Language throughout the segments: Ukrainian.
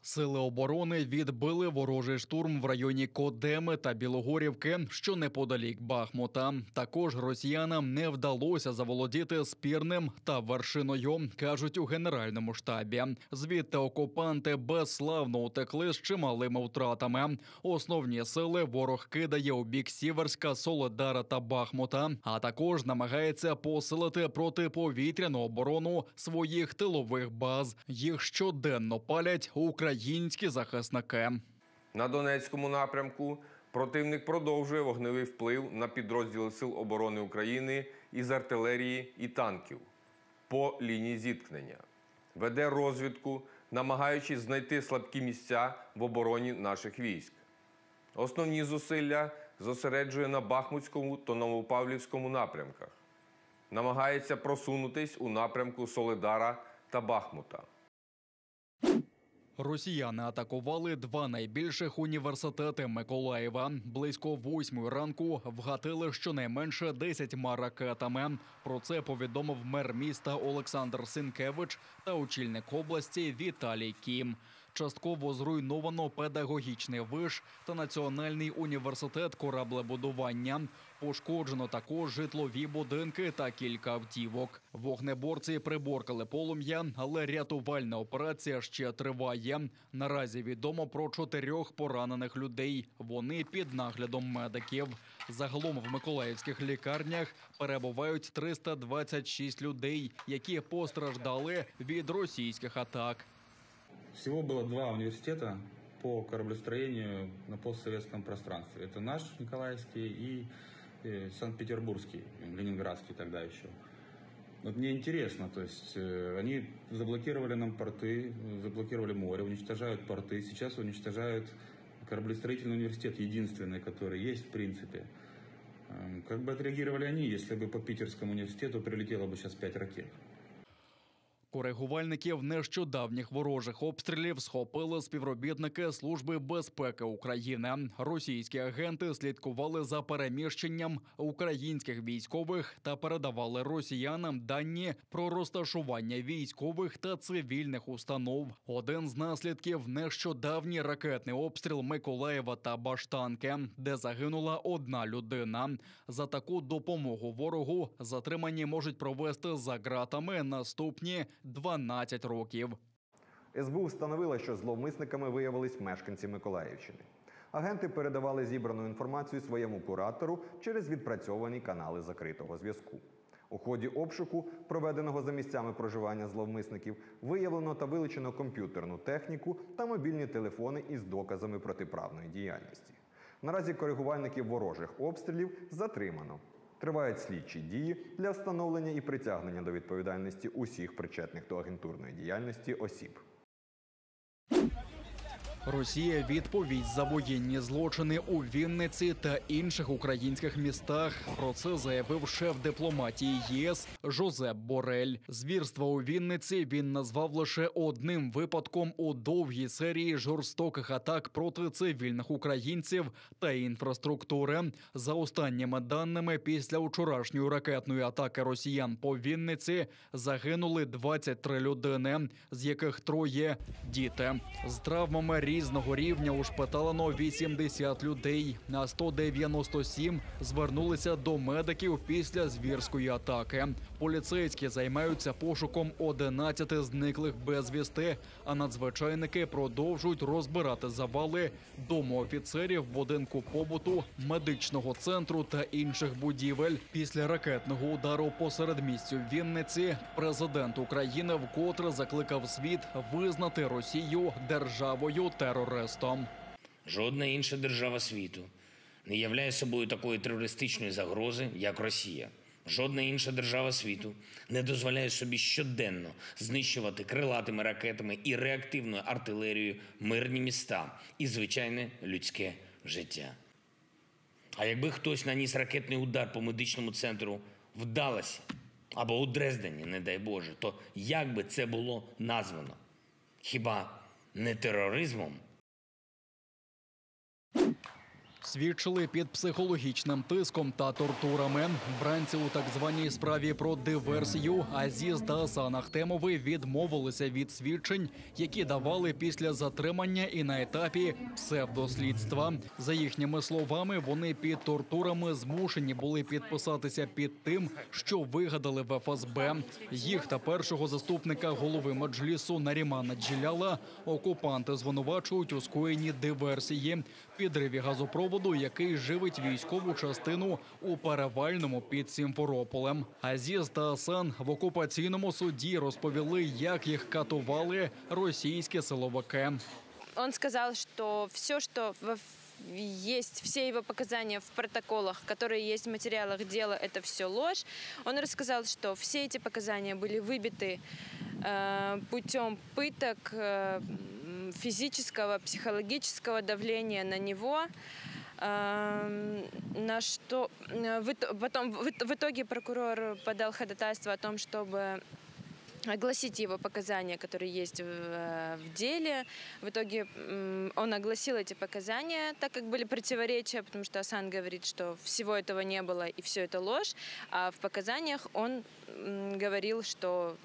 Сили оборони відбили ворожий штурм в районі Кодеми та Білогорівки, що неподалік Бахмута. Також росіянам не вдалося заволодіти Спірним та Вершиною, кажуть у Генеральному штабі. Звідти окупанти безславно утекли з чималими втратами. Основні сили ворог кидає у бік Сіверська, Солидара та Бахмута, а також намагається посилити протиповітряну оборону своїх тилових баз. Їх щоденно палять українські захисники. На Донецькому напрямку противник продовжує вогневий вплив на підрозділи Сил оборони України із артилерії і танків по лінії зіткнення. Веде розвідку, намагаючись знайти слабкі місця в обороні наших військ. Основні зусилля зосереджує на Бахмутському та Новопавлівському напрямках. Намагається просунутись у напрямку Солидара та Бахмута. Росіяни атакували два найбільших університети Миколаєва. Близько 8 ранку вгатили щонайменше 10 ракетами. Про це повідомив мер міста Олександр Синкевич та очільник області Віталій Кім. Частково зруйновано педагогічний виш та Національний університет кораблебудування. Пошкоджено також житлові будинки та кілька автівок. Вогнеборці приборкали полум'я, але рятувальна операція ще триває. Наразі відомо про 4 поранених людей. Вони під наглядом медиків. Загалом в миколаївських лікарнях перебувають 326 людей, які постраждали від російських атак. Всего было 2 университета по кораблестроению на постсоветском пространстве. Это наш Николаевский и Санкт-Петербургский, Ленинградский тогда еще. Вот мне интересно, то есть они заблокировали нам порты, заблокировали море, уничтожают порты. Сейчас уничтожают кораблестроительный университет, единственный, который есть в принципе. Как бы отреагировали они, если бы по Питерскому университету прилетело бы сейчас 5 ракет? Коригувальників нещодавніх ворожих обстрілів схопили співробітники Служби безпеки України. Російські агенти слідкували за переміщенням українських військових та передавали росіянам дані про розташування військових та цивільних установ. Один з наслідків – нещодавній ракетний обстріл Миколаєва та Баштанки, де загинула 1 людина. За таку допомогу ворогу затримані можуть провести за ґратами наступні 12 років. СБУ встановила, що зловмисниками виявились мешканці Миколаївщини. Агенти передавали зібрану інформацію своєму куратору через відпрацьовані канали закритого зв'язку. У ході обшуку, проведеного за місцями проживання зловмисників, виявлено та вилучено комп'ютерну техніку та мобільні телефони із доказами протиправної діяльності. Наразі коригувальників ворожих обстрілів затримано. Тривають слідчі дії для встановлення і притягнення до відповідальності усіх причетних до агентурної діяльності осіб. Росія відповість за воєнні злочини у Вінниці та інших українських містах. Про це заявив шеф дипломатії ЄС Жозеп Борель. Звірства у Вінниці він назвав лише одним випадком у довгій серії жорстоких атак проти цивільних українців та інфраструктури. За останніми даними, після вчорашньої ракетної атаки росіян по Вінниці загинули 23 людини, з яких 3 – діти. З травмами різного рівня ушпиталено 80 людей, а 197 звернулися до медиків після звірської атаки. Поліцейські займаються пошуком 11 зниклих безвісти, а надзвичайники продовжують розбирати завали дому офіцерів, будинку побуту, медичного центру та інших будівель. Після ракетного удару по середмістю Вінниці президент України вкотре закликав світ визнати Росію державою-терористом. Жодна інша держава світу не являє собою такої терористичної загрози, як Росія. Жодна інша держава світу не дозволяє собі щоденно знищувати крилатими ракетами і реактивною артилерією мирні міста і звичайне людське життя. А якби хтось наніс ракетний удар по медичному центру в Далласі або у Дрездені, не дай Боже, то як би це було названо? Хіба не тероризмом? свідчили під психологічним тиском та тортурами. Бранці у так званій справі про диверсію Азіз та Асан Ахтемови відмовилися від свідчень, які давали після затримання і на етапі псевдослідства. За їхніми словами, вони під тортурами змушені були підписатися під тим, що вигадали в ФСБ. Їх та першого заступника голови Меджлісу Нарімана Джеляла окупанти звинувачують у скоєнні диверсії, підриві газопроводу, який живить військову частину у Перевальному під Сімферополем. Азіз та Асан в окупаційному суді розповіли, як їх катували російські силовики. Он сказал, что все, что есть, все его показания в протоколах, которые есть в материалах дела, это все ложь. Он рассказал, что все эти показания были выбиты путем пыток, физического, психологического давления на него, на что потом в итоге прокурор подал ходатайство о том, чтобы огласить его показания, которые есть в деле. В итоге он огласил эти показания, так как были противоречия, потому что Асан говорит, что всего этого не было и все это ложь, а в показаниях он говорил, что,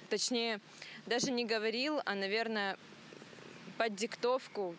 точнее, даже не говорил, а, наверное, под диктовку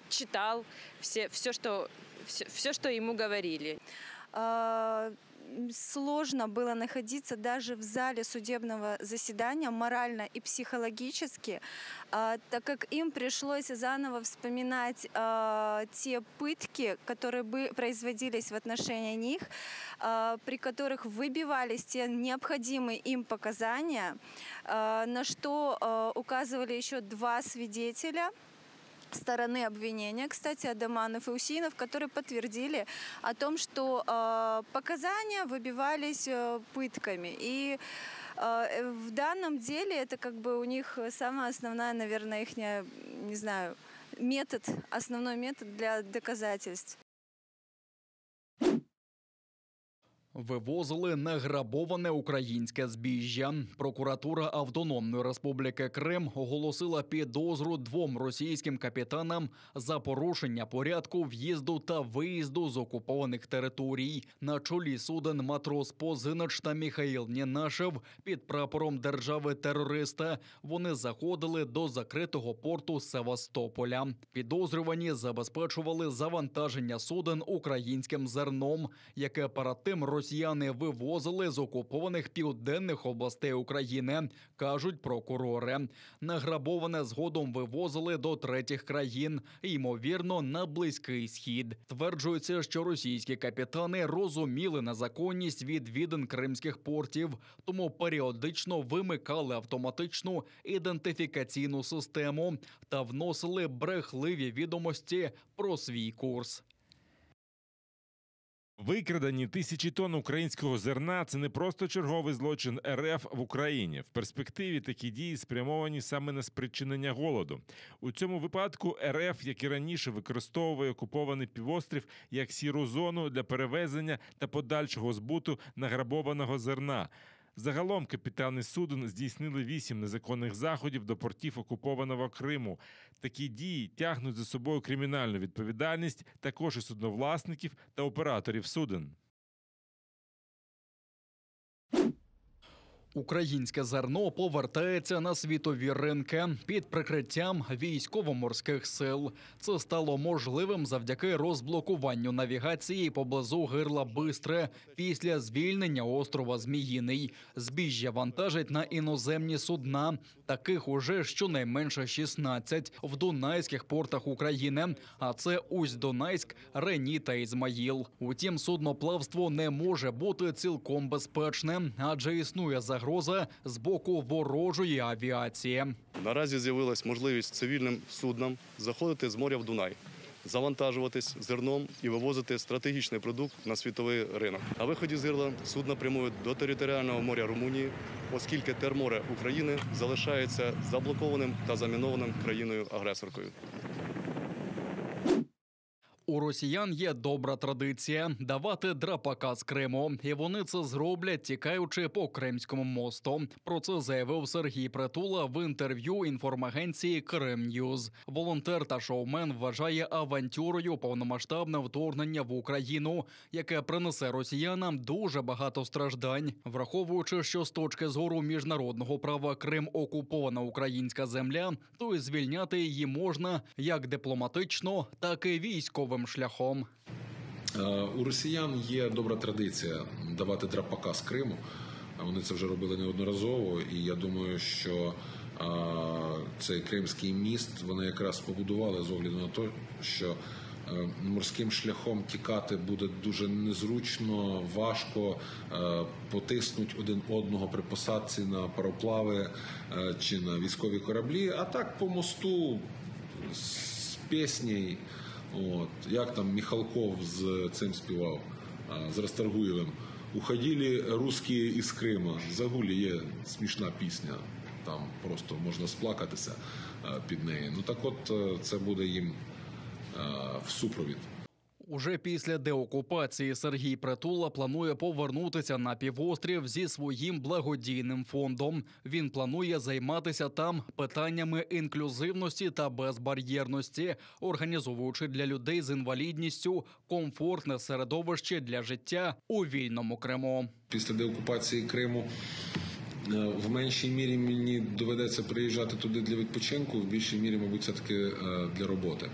читал все, что ему говорили. Сложно было находиться даже в зале судебного заседания морально и психологически, так как им пришлось заново вспоминать те пытки, которые производились в отношении них, при которых выбивались те необходимые им показания, на что указывали еще два свидетеля стороны обвинения, кстати, Адаманов и Усинов, которые подтвердили о том, что показания выбивались пытками. И в данном деле это как бы у них самая основная, наверное, их, не знаю, основной метод для доказательств. Вивозили награбоване українське збіжжя. Прокуратура Автономної Республіки Крим оголосила підозру двом російським капітанам за порушення порядку в'їзду та виїзду з окупованих територій. На чолі суден матрос Позинич та Міхаїл Нєнашев під прапором держави-терориста. Вони заходили до закритого порту Севастополя. Підозрювані забезпечували завантаження суден українським зерном, яке перед тим росіяни вивозили з окупованих південних областей України, кажуть прокурори. Награбоване згодом вивозили до третіх країн, ймовірно, на Близький Схід. Тверджується, що російські капітани розуміли незаконність відвідин кримських портів, тому періодично вимикали автоматичну ідентифікаційну систему та вносили брехливі відомості про свій курс. Викрадені тисячі тонн українського зерна – це не просто черговий злочин РФ в Україні. В перспективі такі дії спрямовані саме на спричинення голоду. У цьому випадку РФ, як і раніше, використовує окупований півострів як сіру зону для перевезення та подальшого збуту награбованого зерна. Загалом капітани суден здійснили 8 незаконних заходів до портів окупованого Криму. Такі дії тягнуть за собою кримінальну відповідальність також і судновласників та операторів суден. Українське зерно повертається на світові ринки під прикриттям військово-морських сил. Це стало можливим завдяки розблокуванню навігації поблизу гирла Бистре після звільнення острова Зміїний. Збіжжя вантажить на іноземні судна. Таких уже щонайменше 16 в дунайських портах України. А це Усть-Дунайськ, Рені та Ізмаїл. Утім, судноплавство не може бути цілком безпечним, адже існує загроза з боку ворожої авіації. Наразі з'явилась можливість цивільним суднам заходити з моря в Дунай, завантажуватись зерном і вивозити стратегічний продукт на світовий ринок. На виході з гирла судна прямують до територіального моря Румунії, оскільки терморе України залишається заблокованим та замінованим країною-агресоркою. У росіян є добра традиція – давати драпака з Криму. І вони це зроблять, тікаючи по Кримському мосту. Про це заявив Сергій Притула в інтерв'ю інформагенції «Крим Ньюз». Волонтер та шоумен вважає авантюрою повномасштабне вторгнення в Україну, яке принесе росіянам дуже багато страждань. Враховуючи, що з точки зору міжнародного права Крим – окупована українська земля, то й звільняти її можна як дипломатично, так і військовим шляхом. У росіян є добра традиція давати драпака з Криму. Вони це вже робили неодноразово, і я думаю, що цей Кримський міст вони якраз побудували з огляду на те, що морським шляхом тікати буде дуже незручно, важко, потиснуть один одного при посадці на пароплави чи на військові кораблі, а так по мосту з піснею. Як там Михалков з цим співав, з Расторгуєвим. «Уходили русские із Крима». Загулі є смішна пісня, там просто можна сплакатися під нею. Ну так от, це буде їм в супровід. Уже після деокупації Сергій Притула планує повернутися на півострів зі своїм благодійним фондом. Він планує займатися там питаннями інклюзивності та безбар'єрності, організовуючи для людей з інвалідністю комфортне середовище для життя у вільному Криму. Після деокупації Криму в меншій мірі мені доведеться приїжджати туди для відпочинку, в більшій мірі, мабуть, все-таки для роботи.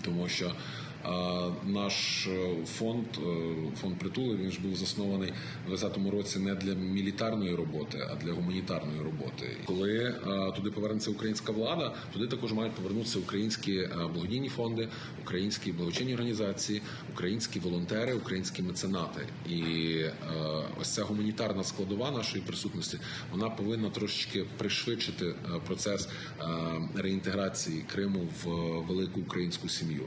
Тому що наш фонд Притули, він ж був заснований в 2020 році не для мілітарної роботи, а для гуманітарної роботи. Коли туди повернеться українська влада, туди також мають повернутися українські благодійні фонди, українські благочинні організації, українські волонтери, українські меценати. І ось ця гуманітарна складова нашої присутності, вона повинна трошечки пришвидшити процес реінтеграції Криму в велику українську сім'ю.